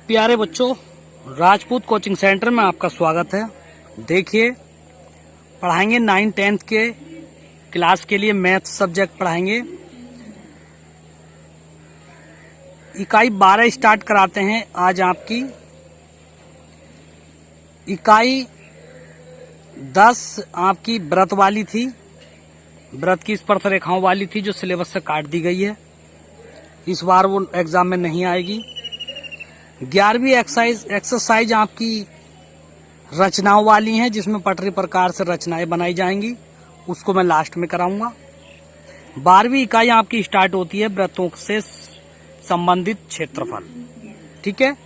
प्यारे बच्चों, Rajput coaching centre में आपका स्वागत है। देखिए, पढ़ाएंगे 9-10 के क्लास के लिए मैथ सब्जेक्ट पढ़ाएंगे। इकाई 12 स्टार्ट कराते हैं। आज आपकी इकाई 10 आपकी व्रत वाली थी, व्रत की स्पर्श रेखाओं वाली थी जो सिलेबस से काट दी गई है। इस बार वो एग्जाम में नहीं आएगी। 11वीं एक्सरसाइज आपकी रचनाओं वाली हैं, जिसमें पटरी प्रकार से रचनाएं बनाई जाएंगी, उसको मैं लास्ट में कराऊंगा। 12वीं इकाई आपकी स्टार्ट होती है व्रतों से संबंधित क्षेत्रफल। ठीक है,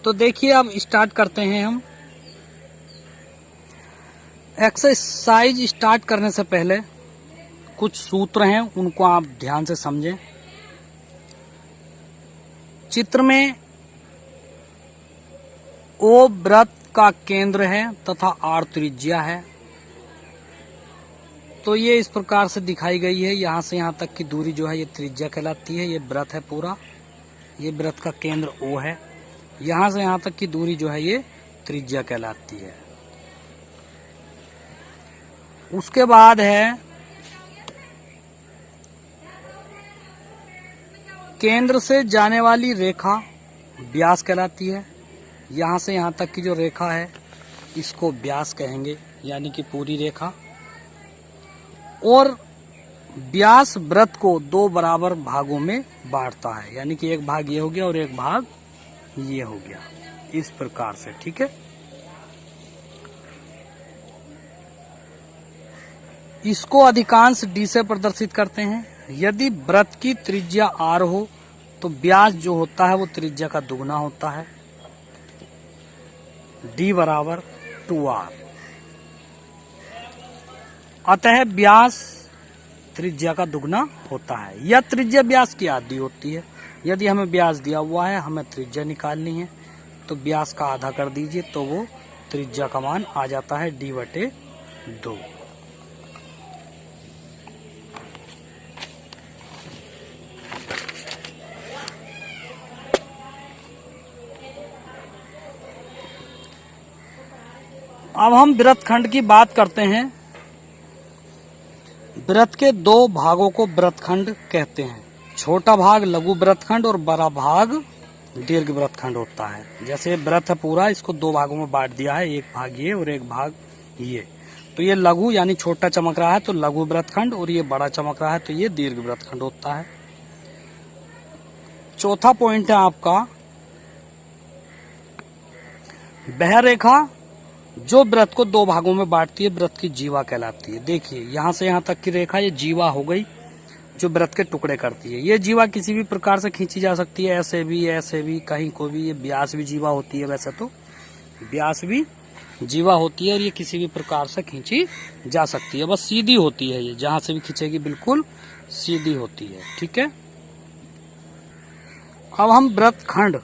तो देखिए अब स्टार्ट करते हैं हम। एक्सरसाइज स्टार्ट करने से पहले कुछ सूत्र हैं, उनको आप ध्यान से समझें। चित्र में ओ व्रत का केंद्र है तथा आर त्रिज्या है, तो ये इस प्रकार से दिखाई गई है। यहां से यहां तक की दूरी जो है ये त्रिज्या कहलाती है। ये व्रत है पूरा, ये व्रत का केंद्र ओ है। यहां से यहां तक की दूरी जो है ये त्रिज्या कहलाती है। उसके बाद है केंद्र से जाने वाली रेखा व्यास कहलाती है। यहां से यहां तक की जो रेखा है इसको व्यास कहेंगे, यानी कि पूरी रेखा। और व्यास व्रत को 2 बराबर भागों में बांटता है, यानी कि एक भाग ये हो गया और एक भाग ये हो गया, इस प्रकार से। ठीक है, इसको अधिकांश डी से प्रदर्शित करते हैं। यदि व्रत की त्रिज्या आर हो तो व्यास जो होता है वो त्रिज्या का दुगना होता है, d बराबर 2r। अतः व्यास त्रिज्या का दुगना होता है, या त्रिज्या व्यास की आधी होती है। यदि हमें व्यास दिया हुआ है, हमें त्रिज्या निकालनी है, तो व्यास का आधा कर दीजिए, तो वो त्रिज्या का मान आ जाता है d/2। अब हम व्रतखंड की बात करते हैं। व्रत के 2 भागों को व्रतखंड कहते हैं। छोटा भाग लघु व्रतखंड और बड़ा भाग दीर्घ व्रतखंड होता है। जैसे व्रत है पूरा, इसको 2 भागों में बांट दिया है, एक भाग ये और एक भाग ये। तो ये लघु यानी छोटा चमक रहा है तो लघु व्रतखंड, और ये बड़ा चमक रहा है तो ये दीर्घ व्रतखंड होता है। चौथा पॉइंट है आपका वह रेखा जो व्रत को 2 भागों में बांटती है, व्रत की जीवा कहलाती है। देखिए, यहां से यहां तक की रेखा ये जीवा हो गई, जो व्रत के टुकड़े करती है। ये जीवा किसी भी प्रकार से खींची जा सकती है, ऐसे भी, कहीं को भी। ये व्यास भी जीवा होती है, वैसे तो व्यास भी जीवा होती है, और ये किसी भी प्रकार से खींची जा सकती है। बस सीधी होती है, ये जहां से भी खींचेगी बिल्कुल सीधी होती है। ठीक है, अब हम व्रतखंड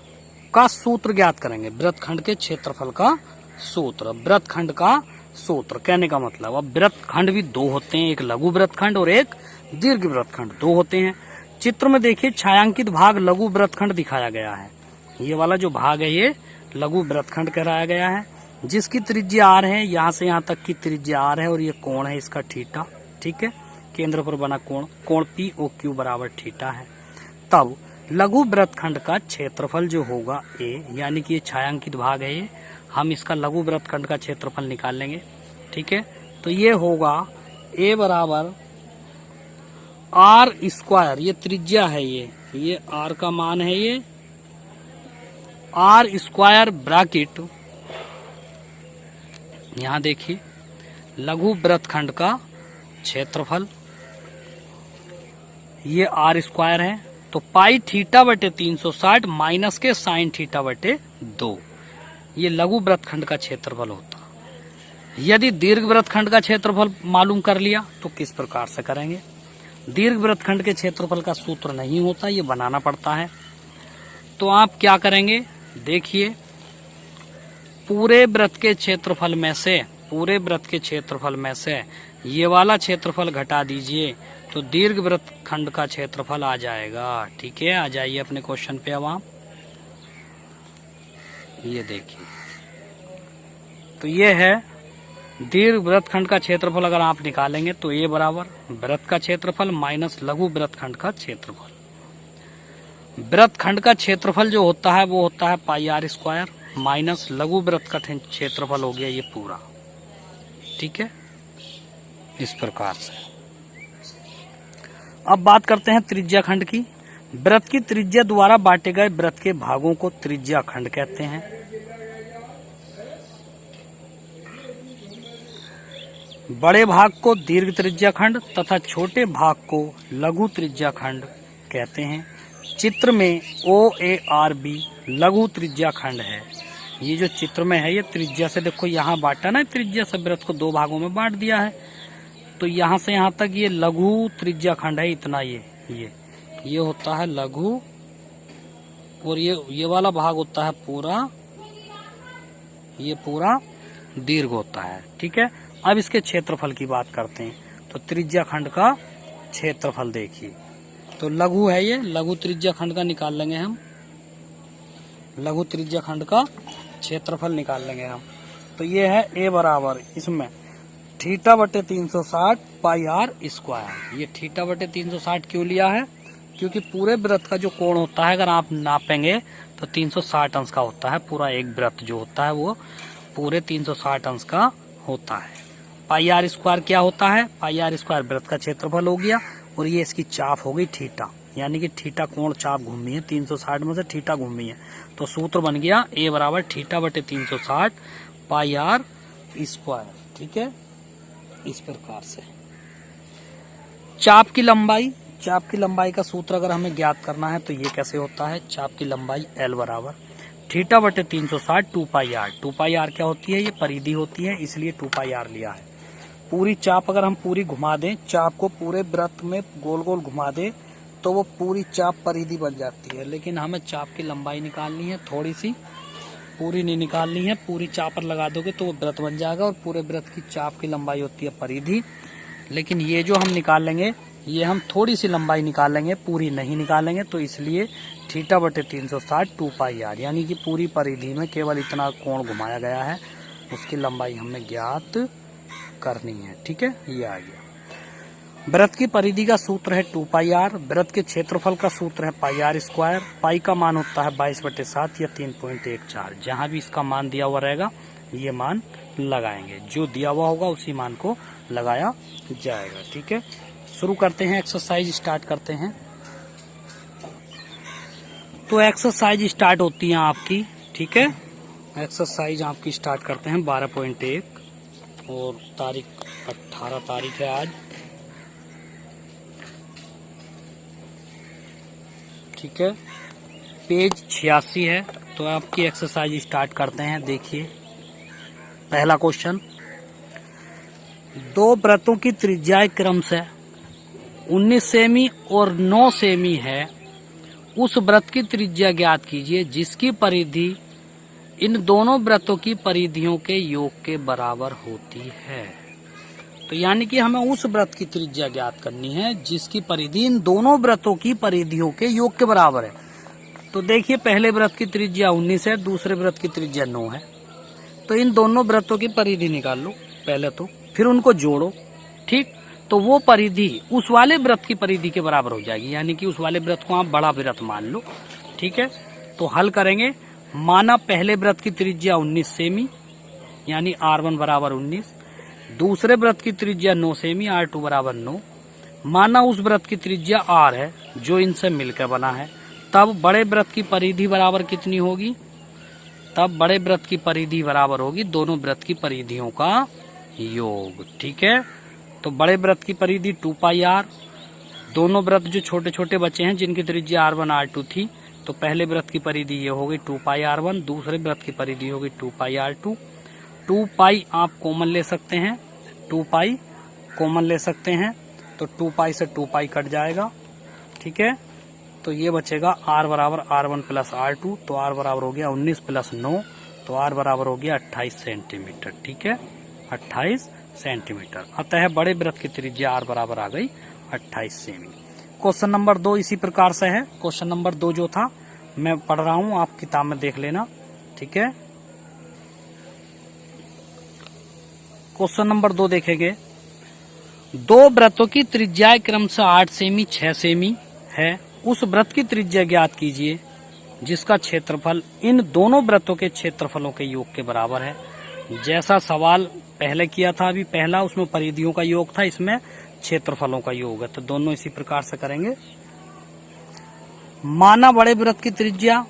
का सूत्र ज्ञात करेंगे। व्रतखंड के क्षेत्रफल का सूत्र, व्रतखंड का सूत्र कहने का मतलब, अब व्रतखंड भी 2 होते हैं, एक लघु व्रतखंड और एक दीर्घ व्रतखंड, 2 होते हैं। चित्र में देखिए, छायांकित भाग लघु व्रतखंड दिखाया गया है। ये वाला जो भाग है ये लघु व्रतखंड कहलाया गया है, जिसकी त्रिज्या r है। यहाँ से यहाँ तक की त्रिज्या r है, और ये कोण है इसका थीटा। ठीक है, केंद्र पर बना कोण POQ बराबर थीटा है। तब लघु व्रतखंड का क्षेत्रफल जो होगा a, यानी कि ये छायांकित भाग है ये, हम इसका लघु व्रतखंड का क्षेत्रफल निकाल लेंगे। ठीक है, तो ये होगा a बराबर r², ये त्रिज्या है, ये r का मान है, ये r² ब्रैकेट। यहां देखिए, लघु व्रतखंड का क्षेत्रफल ये r² है, तो पाई θ/360 माइनस के साइन θ/2, ये लघु व्रतखंड का क्षेत्रफल होता। यदि दीर्घ व्रतखंड का क्षेत्रफल मालूम कर लिया तो किस प्रकार से करेंगे। दीर्घ व्रतखंड के क्षेत्रफल का सूत्र नहीं होता, ये बनाना पड़ता है। तो आप क्या करेंगे, देखिए, पूरे व्रत के क्षेत्रफल में से ये वाला क्षेत्रफल घटा दीजिए, तो दीर्घ व्रतखंड का क्षेत्रफल आ जाएगा। ठीक है, आ जाइए अपने क्वेश्चन पे। अब आप ये देखिए, तो ये है दीर्घ वृत्तखंड का क्षेत्रफल। अगर आप निकालेंगे तो ए बराबर वृत्त का क्षेत्रफल माइनस लघु वृत्तखंड का क्षेत्रफल। वृत्तखंड का क्षेत्रफल जो होता है वो होता है पाई आर स्क्वायर माइनस लघु वृत्त का क्षेत्रफल हो गया ये पूरा। ठीक है, इस प्रकार से। अब बात करते हैं त्रिज्या खंड की। वृत्त की त्रिज्या द्वारा बांटे गए वृत्त के भागों को त्रिज्या खंड कहते हैं। बड़े भाग को दीर्घ त्रिज्या खंड तथा छोटे भाग को लघु त्रिज्या खंड कहते हैं। चित्र में OARB लघु त्रिज्या खंड है। ये जो चित्र में है ये त्रिज्या से देखो यहाँ बांटा ना, त्रिज्या से वृत्त को दो भागों में बांट दिया है, तो यहाँ से यहाँ तक ये लघु त्रिज्या खंड है। इतना ये होता है लघु, और ये वाला भाग होता है पूरा, ये पूरा दीर्घ होता है। ठीक है, अब इसके क्षेत्रफल की बात करते हैं। तो त्रिज्या खंड का क्षेत्रफल देखिए, तो लघु है ये, लघु त्रिज्या खंड का निकाल लेंगे हम, लघु त्रिज्या खंड का क्षेत्रफल निकाल लेंगे हम। तो ये है ए बराबर इसमें थीटा बटे 360 पाई आर स्क्वायर। ये थीटा बटे 360 क्यों लिया है? क्योंकि पूरे वृत्त का जो कोण होता है अगर आप नापेंगे तो 360 अंश का होता है। पूरा एक वृत्त जो होता है वो पूरे 360 अंश का होता है। पाई आर स्क्वायर क्या होता है? पाई आर स्क्वायर वृत्त का क्षेत्रफल हो गया, और ये इसकी चाप हो गई थीटा, यानी कि थीटा कोण चाप घूमी है 360 में से थीटा घूमी है। तो सूत्र बन गया ए बराबर थीटा बटे 360 पाई आर स्क्वायर। ठीक है, इस प्रकार से। चाप की लंबाई का सूत्र अगर हमें ज्ञात करना है तो ये कैसे होता है? चाप की लंबाई एल बराबर थीटा बटे 360 2 पाई आर। 2 पाई आर क्या होती है? ये परिधि होती है, इसलिए 2 पाई आर लिया है। पूरी चाप अगर हम पूरी घुमा दें, चाप को पूरे वृत्त में गोल गोल घुमा दें तो वो पूरी चाप परिधि बन जाती है। लेकिन हमें चाप की लंबाई निकालनी है थोड़ी सी, पूरी नहीं निकालनी है। पूरी चाप पर लगा दोगे तो वो वृत्त बन जाएगा, और पूरे वृत्त की चाप की लंबाई होती है परिधि। लेकिन ये जो हम निकालेंगे ये हम थोड़ी सी लंबाई निकालेंगे, पूरी नहीं निकालेंगे, तो इसलिए थीटा बटे 360 2 पाई आर, यानी कि पूरी परिधि में केवल इतना कोण घुमाया गया है, उसकी लंबाई हमें ज्ञात करनी है। ठीक है, ये आ गया। वृत्त की परिधि का सूत्र है 2 पाई आर। वृत्त के क्षेत्रफल का सूत्र है पाई आर स्क्वायर। पाई का मान होता है 22/7 या 3.14। जहां भी इसका मान दिया हुआ रहेगा ये मान लगाएंगे, जो दिया हुआ होगा उसी मान को लगाया जाएगा। ठीक है, शुरू करते हैं, एक्सरसाइज स्टार्ट करते हैं। तो एक्सरसाइज स्टार्ट होती है आपकी। ठीक है, एक्सरसाइज आपकी स्टार्ट करते हैं 12.1, और तारीख 18 तारीख है आज। ठीक है, पेज 86 है। तो आपकी एक्सरसाइज स्टार्ट करते हैं। देखिए पहला क्वेश्चन, दो वृत्तों की त्रिज्याएं क्रमशः 19 सेमी और 9 सेमी है। उस वृत्त की त्रिज्या ज्ञात कीजिए जिसकी परिधि इन दोनों वृत्तों की परिधियों के योग के बराबर होती है। तो यानी कि हमें उस वृत्त की त्रिज्या ज्ञात करनी है जिसकी परिधि इन दोनों वृत्तों की परिधियों के योग के बराबर है। तो देखिए पहले वृत्त की त्रिज्या 19 है, दूसरे वृत्त की त्रिज्या 9 है। तो इन दोनों वृत्तों की परिधि निकाल लो पहले तो, फिर उनको जोड़ो। ठीक, तो वो परिधि उस वाले वृत्त की परिधि के बराबर हो जाएगी, यानी कि उस वाले वृत्त को आप बड़ा वृत्त मान लो। ठीक है, तो हल करेंगे। माना पहले वृत्त की त्रिज्या 19 सेमी, यानी R1 बराबर 19। दूसरे वृत्त की त्रिज्या 9 सेमी, R2 बराबर 9। माना उस वृत्त की त्रिज्या R है जो इनसे मिलकर बना है। तब बड़े वृत्त की परिधि बराबर कितनी होगी? तब बड़े वृत्त की परिधि बराबर होगी दोनों वृत्त की परिधियों का योग। ठीक है, तो बड़े वृत्त की परिधि 2 पाई आर। दोनों वृत्त जो छोटे छोटे बचे हैं जिनकी त्रिज्या R1 R2 थी, तो पहले वृत्त की परिधि ये हो गई 2 पाई R1, दूसरे वृत्त की परिधि हो गई 2 पाई R2। 2 पाई आप कॉमन ले सकते हैं, 2 पाई कॉमन ले सकते हैं, तो 2 पाई से 2 पाई कट जाएगा। ठीक है, तो ये बचेगा R बराबर R1 प्लस R2, तो R बराबर हो गया 19 प्लस 9, तो R बराबर हो गया 28 सेंटीमीटर। ठीक है, 28 सेंटीमीटर। अतः बड़े वृत्त की त्रिज्या R बराबर आ गई 28 सेमी। क्वेश्चन नंबर 2 इसी प्रकार से है। क्वेश्चन नंबर 2 जो था मैं पढ़ रहा हूँ, आप किताब में देख लेना। ठीक है। क्वेश्चन नंबर 2 देखेंगे। दो वृत्तों की त्रिज्या क्रमशः 8 सेमी 6 सेमी है। उस वृत्त की त्रिज्या ज्ञात कीजिए जिसका क्षेत्रफल इन दोनों वृत्तों के क्षेत्रफलों के योग के बराबर है। जैसा सवाल पहले किया था, अभी पहला उसमें परिधियों का योग था, इसमें क्षेत्रफलों का योग है, तो दोनों इसी प्रकार से करेंगे। माना बड़े वृत्त की त्रिज्या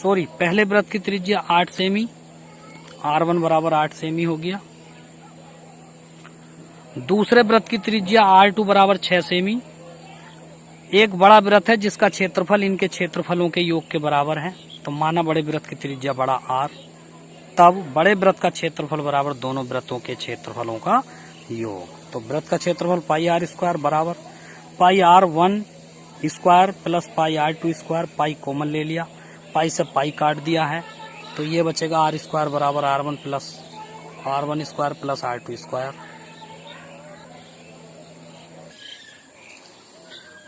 पहले वृत्त की त्रिज्या 8 सेमी, r1 बराबर 8 सेमी हो गया। दूसरे वृत्त की त्रिज्या r2 बराबर 6 सेमी। एक बड़ा वृत्त है जिसका क्षेत्रफल इनके क्षेत्रफलों के योग के बराबर है, तो माना बड़े वृत्त की त्रिज्या बड़ा R, तब बड़े वृत्त का क्षेत्रफल बराबर दोनों वृत्तों के क्षेत्रफलों का योग। तो वृत्त का क्षेत्रफल पाई r स्क्वायर बराबर पाई r1 square plus pi r2 square, pi common ले लिया, पाई से पाई काट दिया है, तो ये बचेगा r स्क्वायर बराबर r1 square plus r2 square.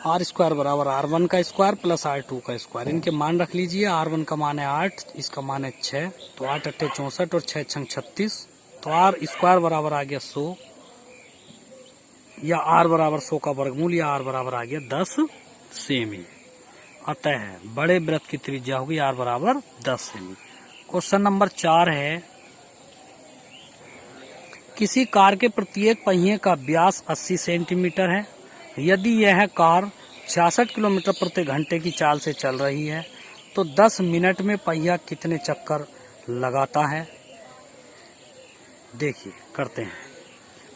r square बराबर r1 का स्क्वायर प्लस r2 का स्क्वायर। इनके मान रख लीजिए। r1 का मान है 8, इसका मान है 6, तो 8 अट्ठे 64 और 6 छंग 36, तो r स्क्वायर बराबर आ गया 100, या r बराबर 100 का वर्गमूल, या r बराबर आ गया 10 सेमी। अतः बड़े वृत्त की त्रिज्या होगी r बराबर 10 सेमी। क्वेश्चन नंबर 4 है। किसी कार के प्रत्येक पहिए का व्यास 80 सेंटीमीटर है। यदि यह कार 66 किलोमीटर प्रति घंटे की चाल से चल रही है तो 10 मिनट में पहिया कितने चक्कर लगाता है। देखिए करते हैं।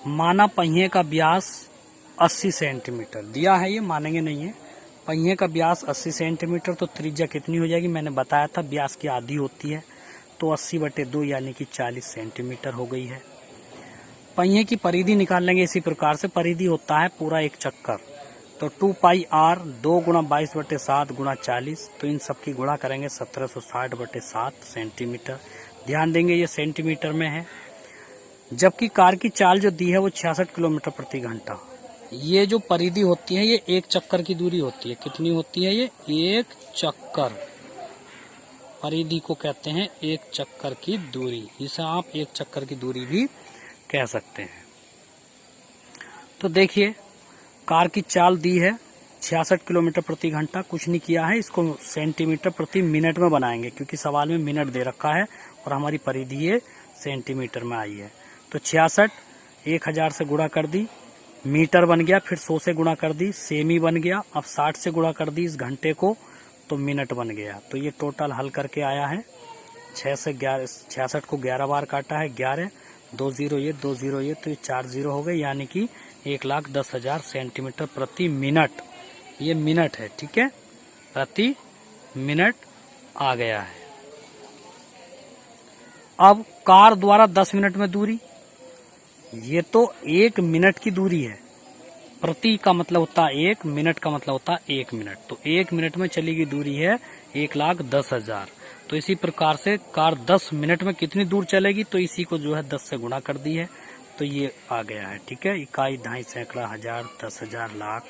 माना पहिए का व्यास 80 सेंटीमीटर दिया है, ये मानेंगे नहीं है। पहिए का व्यास 80 सेंटीमीटर, तो त्रिज्या कितनी हो जाएगी, मैंने बताया था व्यास की आधी होती है, तो 80/2 यानी कि 40 सेंटीमीटर हो गई है। पहिए की परिधि निकाल लेंगे इसी प्रकार से। परिधि होता है पूरा एक चक्कर, तो 2 पाई r 2 गुणा 22/7 गुणा 40, तो इन सब की गुणा करेंगे 1760/7 सेंटीमीटर। ध्यान देंगे ये सेंटीमीटर में है, जबकि कार की चाल जो दी है वो 66 किलोमीटर प्रति घंटा। ये जो परिधि होती है ये एक चक्कर की दूरी होती है। कितनी होती है ये? एक चक्कर। परिधि को कहते हैं एक चक्कर की दूरी, इसे आप एक चक्कर की दूरी भी कह सकते हैं। तो देखिए कार की चाल दी है 66 किलोमीटर प्रति घंटा, कुछ नहीं किया है, इसको सेंटीमीटर प्रति मिनट में बनाएंगे क्योंकि सवाल में मिनट दे रखा है और हमारी परिधि ये सेंटीमीटर में आई है। तो 66 1000 से गुणा कर दी, मीटर बन गया, फिर 100 से गुणा कर दी, सेमी बन गया, अब 60 से गुणा कर दी इस घंटे को, तो मिनट बन गया। तो ये टोटल हल करके आया है 6 से 11, 66 को 11 बार काटा है, 11 2 0 ये 2 0 ये, तो ये 4 0 हो गए, यानी कि 1,10,000 सेंटीमीटर प्रति मिनट। ये मिनट है, ठीक है, प्रति मिनट आ गया है। अब कार द्वारा 10 मिनट में दूरी, ये तो 1 मिनट की दूरी है। प्रति का मतलब होता है 1, मिनट का मतलब होता है 1 मिनट, तो 1 मिनट में चली गई दूरी है 1,10,000। तो इसी प्रकार से कार 10 मिनट में कितनी दूर चलेगी, तो इसी को जो है 10 से गुणा कर दी है, तो ये आ गया है, ठीक है। इकाई, दहाई, सैकड़ा, हजार, 10,000, लाख,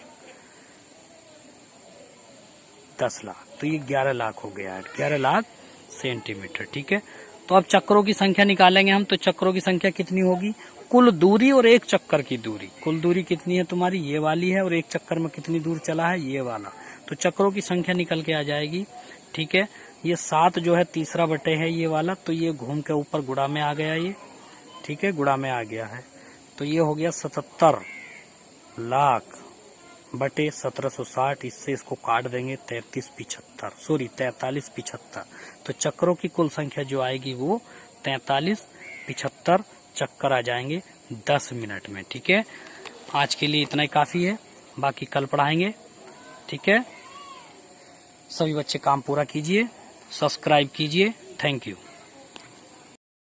10 लाख, तो ये 11 लाख हो गया है, 11 लाख सेंटीमीटर, ठीक है। तो अब चक्रों की संख्या निकालेंगे हम, तो चक्रों की संख्या कितनी होगी, कुल दूरी और एक चक्कर की दूरी। कुल दूरी कितनी है तुम्हारी, ये वाली है, और एक चक्कर में कितनी दूर चला है, ये वाला। तो चक्रों की संख्या निकल के आ जाएगी, ठीक है। ये 7 जो है तीसरा बटे है ये वाला, तो ये घूम के ऊपर गुणा में आ गया ये, ठीक है, गुणा में आ गया है। तो ये हो गया 77 लाख बटे 1760, इससे इसको काट देंगे 4375। तो चक्रों की कुल संख्या जो आएगी वो 4375 चक्कर आ जाएंगे 10 मिनट में, ठीक है। आज के लिए इतना ही काफी है, बाकी कल पढ़ाएंगे, ठीक है। सभी बच्चे काम पूरा कीजिए, सब्सक्राइब कीजिए। Thank you.